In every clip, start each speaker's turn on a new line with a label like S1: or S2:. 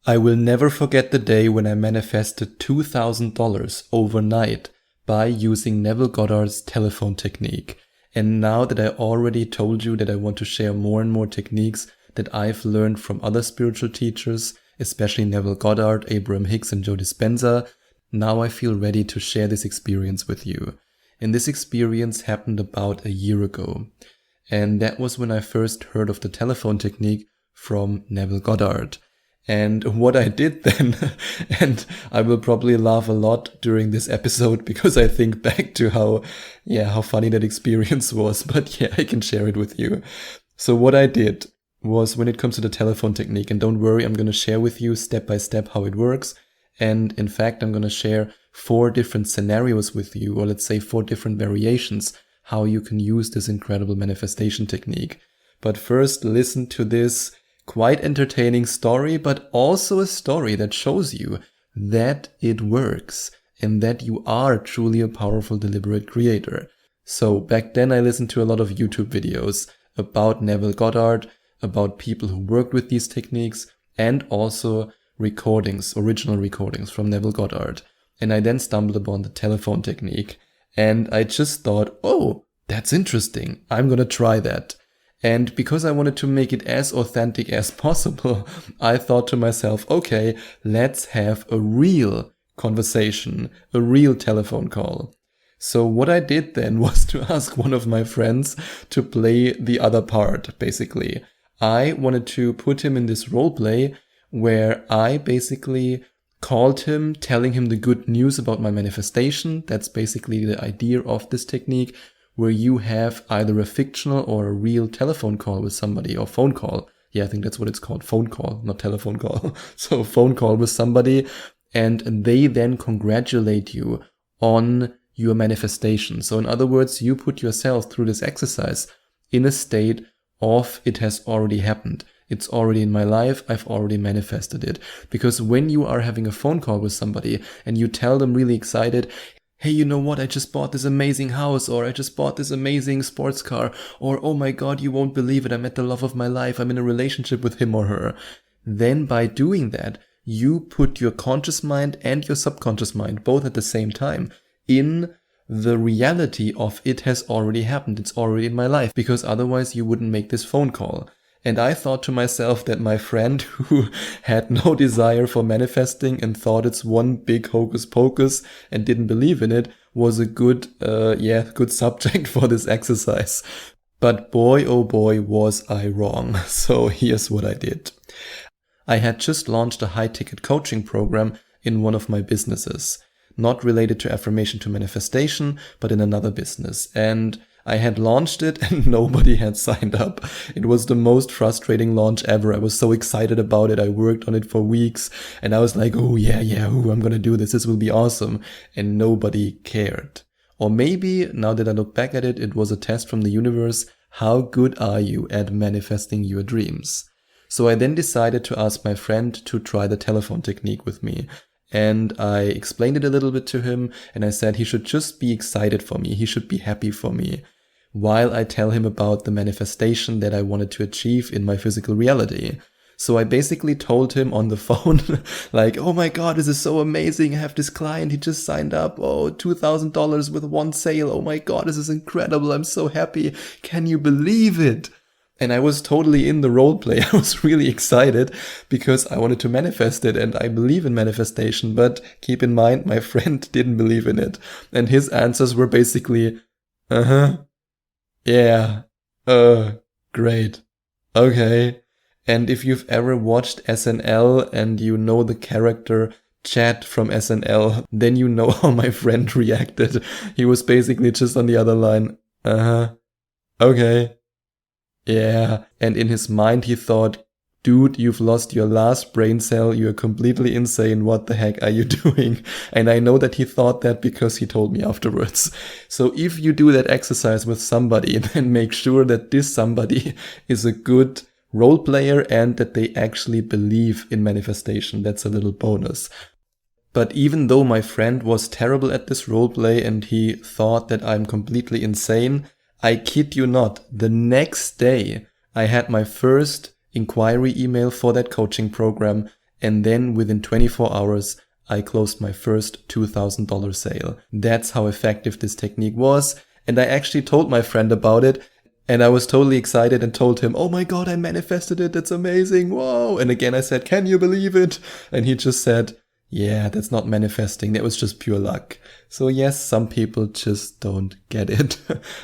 S1: I will never forget the day when I manifested $2,000 overnight by using Neville Goddard's telephone technique. And now that I already told you that I want to share more and more techniques that I've learned from other spiritual teachers, especially Neville Goddard, Abraham Hicks, and Joe Dispenza, now I feel ready to share this experience with you. And this experience happened about a year ago. And that was when I first heard of the telephone technique from Neville Goddard. And what I did then, and I will probably laugh a lot during this episode because I think back to how funny that experience was. But yeah, I can share it with you. So what I did was, when it comes to the telephone technique, and don't worry, I'm going to share with you step by step how it works. And in fact, I'm going to share 4 different scenarios with you, or let's say 4 different variations, how you can use this incredible manifestation technique. But first, listen to this quite entertaining story, but also a story that shows you that it works and that you are truly a powerful, deliberate creator. So back then I listened to a lot of YouTube videos about Neville Goddard, about people who worked with these techniques, and also original recordings from Neville Goddard. And I then stumbled upon the telephone technique, and I just thought, oh, that's interesting. I'm gonna try that. And because I wanted to make it as authentic as possible, I thought to myself, okay, let's have a real conversation, a real telephone call. So what I did then was to ask one of my friends to play the other part, basically. I wanted to put him in this role play where I basically called him, telling him the good news about my manifestation. That's basically the idea of this technique, where you have either a fictional or a real telephone call with somebody, or phone call. Yeah, I think that's what it's called. Phone call, not telephone call. So phone call with somebody, and they then congratulate you on your manifestation. So in other words, you put yourself through this exercise in a state of it has already happened. It's already in my life. I've already manifested it. Because when you are having a phone call with somebody and you tell them really excited, hey, you know what, I just bought this amazing house, or I just bought this amazing sports car, or oh my God, you won't believe it, I met the love of my life, I'm in a relationship with him or her. Then by doing that, you put your conscious mind and your subconscious mind, both at the same time, in the reality of it has already happened, it's already in my life, because otherwise you wouldn't make this phone call. And I thought to myself that my friend, who had no desire for manifesting and thought it's one big hocus pocus and didn't believe in it, was a good subject for this exercise. But boy, oh boy, was I wrong. So here's what I did. I had just launched a high-ticket coaching program in one of my businesses, not related to affirmation to manifestation, but in another business. And I had launched it and nobody had signed up. It was the most frustrating launch ever. I was so excited about it. I worked on it for weeks and I was like, oh yeah, I'm gonna do this. This will be awesome. And nobody cared. Or maybe, now that I look back at it, it was a test from the universe. How good are you at manifesting your dreams? So I then decided to ask my friend to try the telephone technique with me. And I explained it a little bit to him, and I said he should just be excited for me. He should be happy for me, while I tell him about the manifestation that I wanted to achieve in my physical reality. So I basically told him on the phone, like, oh my God, this is so amazing. I have this client, he just signed up. Oh, $2,000 with one sale. Oh my God, this is incredible. I'm so happy. Can you believe it? And I was totally in the role play. I was really excited because I wanted to manifest it, and I believe in manifestation. But keep in mind, my friend didn't believe in it. And his answers were basically, yeah, great, okay. And if you've ever watched SNL and you know the character Chad from SNL, then you know how my friend reacted. He was basically just on the other line, okay. Yeah, and in his mind he thought, dude, you've lost your last brain cell, you're completely insane, what the heck are you doing? And I know that he thought that because he told me afterwards. So if you do that exercise with somebody, then make sure that this somebody is a good role player and that they actually believe in manifestation. That's a little bonus. But even though my friend was terrible at this role play and he thought that I'm completely insane, I kid you not, the next day I had my first inquiry email for that coaching program And then within 24 hours, I closed my first $2,000 sale. That's how effective this technique was. And I actually told my friend about it. And I was totally excited and told him, oh my God, I manifested it. That's amazing. Whoa. And again, I said, can you believe it? And he just said, yeah, that's not manifesting. That was just pure luck. So yes, some people just don't get it.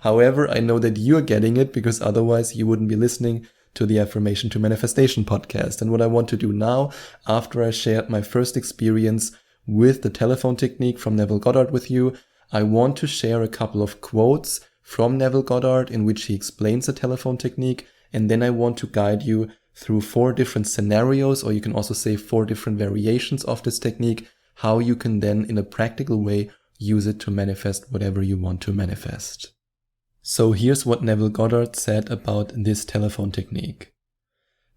S1: However, I know that you're getting it because otherwise you wouldn't be listening to the Affirmation to Manifestation podcast. And what I want to do now, after I shared my first experience with the telephone technique from Neville Goddard with you, I want to share a couple of quotes from Neville Goddard in which he explains the telephone technique. And then I want to guide you through 4 different scenarios, or you can also say 4 different variations of this technique, how you can then in a practical way use it to manifest whatever you want to manifest. So here's what Neville Goddard said about this telephone technique.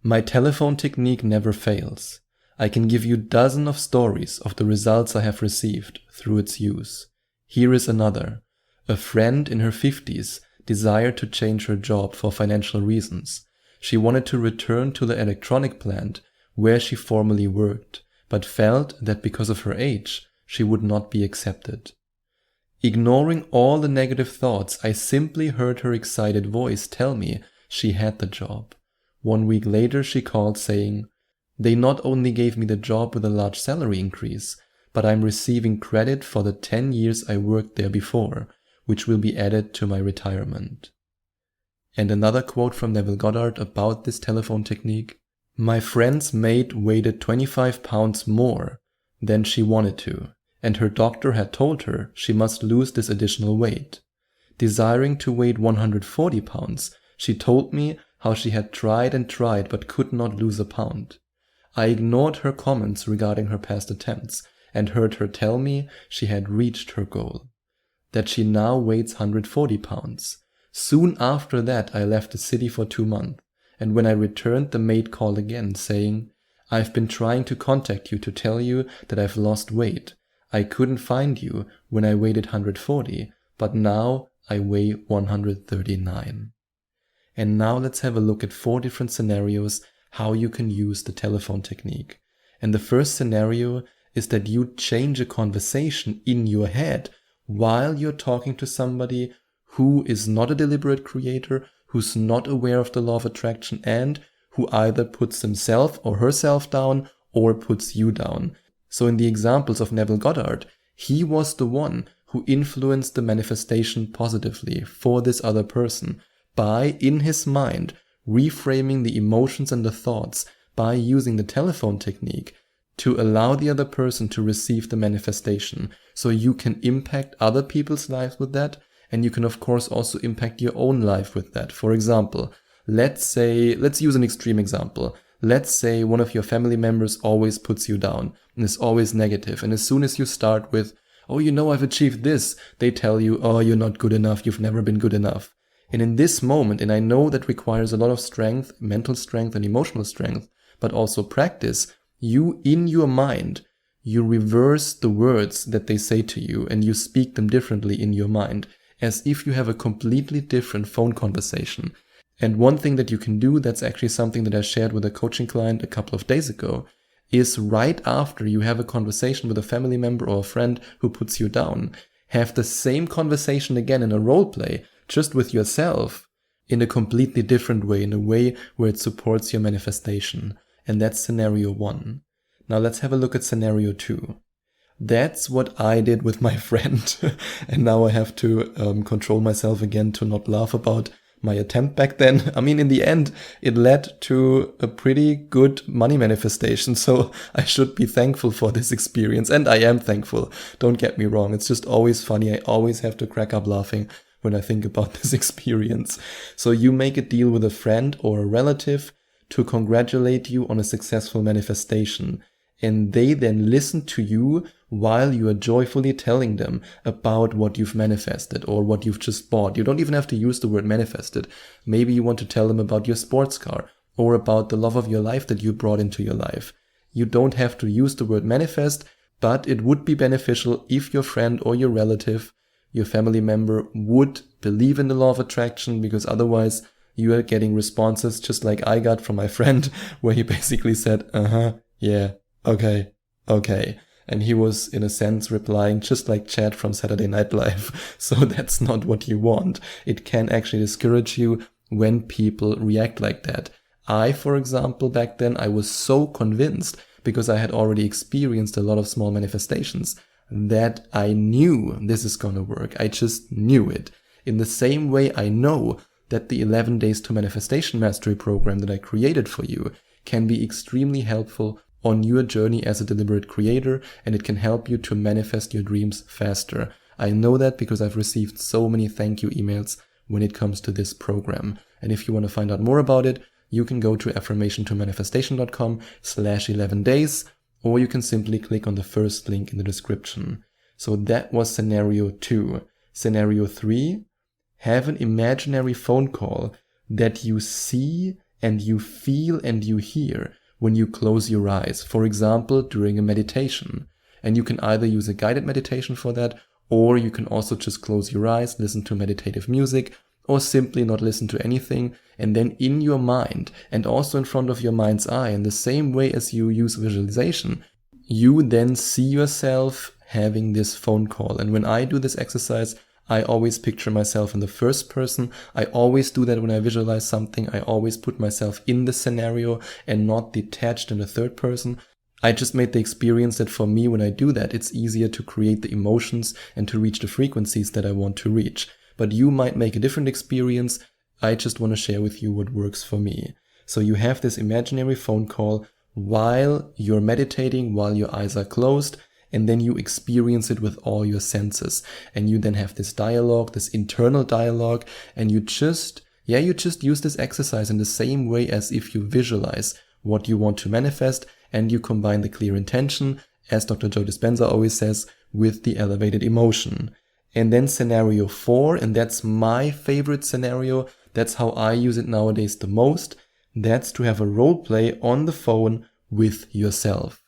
S1: My telephone technique never fails. I can give you dozens of stories of the results I have received through its use. Here is another. A friend in her 50s desired to change her job for financial reasons. She wanted to return to the electronic plant where she formerly worked, but felt that because of her age, she would not be accepted. Ignoring all the negative thoughts, I simply heard her excited voice tell me she had the job. 1 week later, she called saying, they not only gave me the job with a large salary increase, but I'm receiving credit for the 10 years I worked there before, which will be added to my retirement. And another quote from Neville Goddard about this telephone technique. My friend's maid weighed 25 pounds more than she wanted to, and her doctor had told her she must lose this additional weight. Desiring to weigh 140 pounds, she told me how she had tried and tried but could not lose a pound. I ignored her comments regarding her past attempts and heard her tell me she had reached her goal, that she now weighs 140 pounds. Soon after that, I left the city for 2 months, and when I returned, the maid called again, saying, I've been trying to contact you to tell you that I've lost weight. I couldn't find you when I weighed 140, but now I weigh 139. And now let's have a look at 4 different scenarios how you can use the telephone technique. And the first scenario is that you change a conversation in your head while you're talking to somebody who is not a deliberate creator, who's not aware of the law of attraction, and who either puts himself or herself down or puts you down. So in the examples of Neville Goddard, he was the one who influenced the manifestation positively for this other person by, in his mind, reframing the emotions and the thoughts by using the telephone technique to allow the other person to receive the manifestation. So you can impact other people's lives with that, and you can of course also impact your own life with that. For example, let's use an extreme example. Let's say one of your family members always puts you down and is always negative. And as soon as you start with, oh, I've achieved this, they tell you, oh, you're not good enough. You've never been good enough. And in this moment, and I know that requires a lot of strength, mental strength and emotional strength, but also practice, you in your mind, you reverse the words that they say to you and you speak them differently in your mind, as if you have a completely different phone conversation. And one thing that you can do, that's actually something that I shared with a coaching client a couple of days ago, is right after you have a conversation with a family member or a friend who puts you down, have the same conversation again in a role play, just with yourself, in a completely different way, in a way where it supports your manifestation. And that's scenario 1. Now let's have a look at scenario 2. That's what I did with my friend. And now I have to control myself again to not laugh about my attempt back then. I mean, in the end, it led to a pretty good money manifestation. So I should be thankful for this experience. And I am thankful. Don't get me wrong. It's just always funny. I always have to crack up laughing when I think about this experience. So you make a deal with a friend or a relative to congratulate you on a successful manifestation. And they then listen to you while you are joyfully telling them about what you've manifested or what you've just bought. You don't even have to use the word manifested. Maybe you want to tell them about your sports car or about the love of your life that you brought into your life. You don't have to use the word manifest, but it would be beneficial if your friend or your relative, your family member, would believe in the law of attraction, because otherwise you are getting responses just like I got from my friend, where he basically said, yeah, Okay. And he was, in a sense, replying just like Chad from Saturday Night Live. So that's not what you want. It can actually discourage you when people react like that. I, for example, back then, I was so convinced, because I had already experienced a lot of small manifestations, that I knew this is gonna work. I just knew it. In the same way, I know that the 11 Days to Manifestation Mastery program that I created for you can be extremely helpful on your journey as a deliberate creator, and it can help you to manifest your dreams faster. I know that because I've received so many thank you emails when it comes to this program. And if you want to find out more about it, you can go to affirmationtomanifestation.com/11 days, or you can simply click on the first link in the description. So that was scenario 2. Scenario 3, have an imaginary phone call that you see and you feel and you hear when you close your eyes, for example, during a meditation. And you can either use a guided meditation for that, or you can also just close your eyes, listen to meditative music, or simply not listen to anything, and then in your mind, and also in front of your mind's eye, in the same way as you use visualization, you then see yourself having this phone call. And when I do this exercise, I always picture myself in the first person. I always do that when I visualize something. I always put myself in the scenario and not detached in the third person. I just made the experience that for me, when I do that, it's easier to create the emotions and to reach the frequencies that I want to reach. But you might make a different experience. I just want to share with you what works for me. So you have this imaginary phone call while you're meditating, while your eyes are closed, and then you experience it with all your senses. And you then have this dialogue, this internal dialogue, and you just use this exercise in the same way as if you visualize what you want to manifest, and you combine the clear intention, as Dr. Joe Dispenza always says, with the elevated emotion. And then scenario 4, and that's my favorite scenario, that's how I use it nowadays the most, that's to have a role play on the phone with yourself.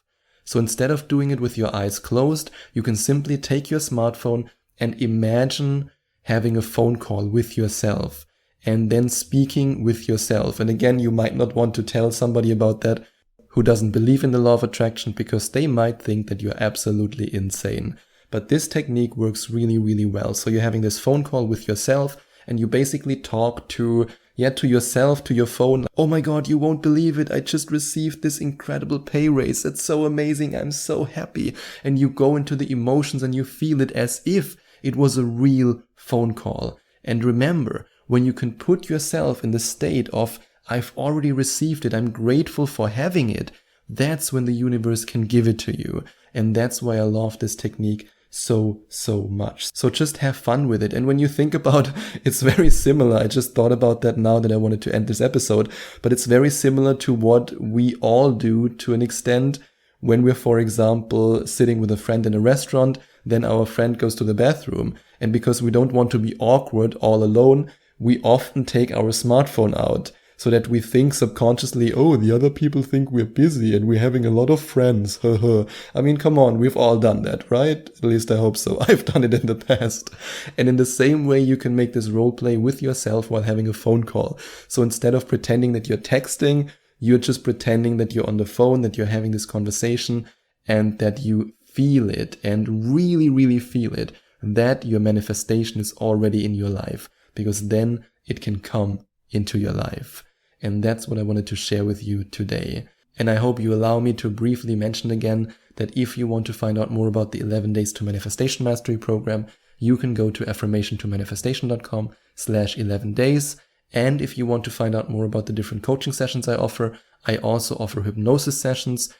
S1: So instead of doing it with your eyes closed, you can simply take your smartphone and imagine having a phone call with yourself and then speaking with yourself. And again, you might not want to tell somebody about that who doesn't believe in the law of attraction, because they might think that you're absolutely insane. But this technique works really, really well. So you're having this phone call with yourself and you basically talk to yourself, to your phone. Oh my God, you won't believe it. I just received this incredible pay raise. It's so amazing. I'm so happy. And you go into the emotions and you feel it as if it was a real phone call. And remember, when you can put yourself in the state of, I've already received it, I'm grateful for having it, that's when the universe can give it to you. And that's why I love this technique so much. So just have fun with it. And when you think about, it's very similar. I just thought about that now that I wanted to end this episode, but it's very similar to what we all do to an extent when we're, for example, sitting with a friend in a restaurant, then our friend goes to the bathroom. And because we don't want to be awkward all alone, we often take our smartphone out, so that we think subconsciously, oh, the other people think we're busy and we're having a lot of friends. I mean, come on, we've all done that, right? At least I hope so. I've done it in the past. And in the same way, you can make this role play with yourself while having a phone call. So instead of pretending that you're texting, you're just pretending that you're on the phone, that you're having this conversation, and that you feel it and really, really feel it, that your manifestation is already in your life, because then it can come into your life. And that's what I wanted to share with you today. And I hope you allow me to briefly mention again that if you want to find out more about the 11 Days to Manifestation Mastery program, you can go to affirmationtomanifestation.com/11 days. And if you want to find out more about the different coaching sessions I offer also offer hypnosis sessions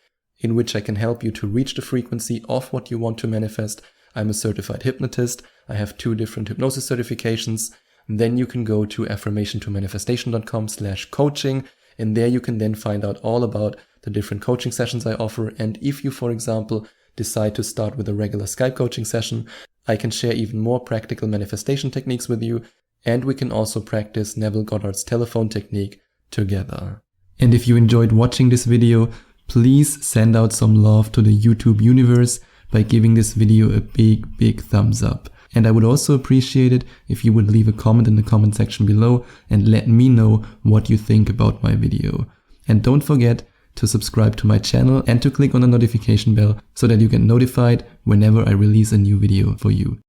S1: in which I can help you to reach the frequency of what you want to manifest. I'm a certified hypnotist. I have 2 different hypnosis certifications. Then you can go to affirmationtomanifestation.com/coaching, and there you can then find out all about the different coaching sessions I offer. And if you, for example, decide to start with a regular Skype coaching session, I can share even more practical manifestation techniques with you, and we can also practice Neville Goddard's telephone technique together. And if you enjoyed watching this video, please send out some love to the YouTube universe by giving this video a big thumbs up. And I would also appreciate it if you would leave a comment in the comment section below and let me know what you think about my video. And don't forget, to subscribe to my channel and to click on the notification bell so that you get notified whenever I release a new video for you.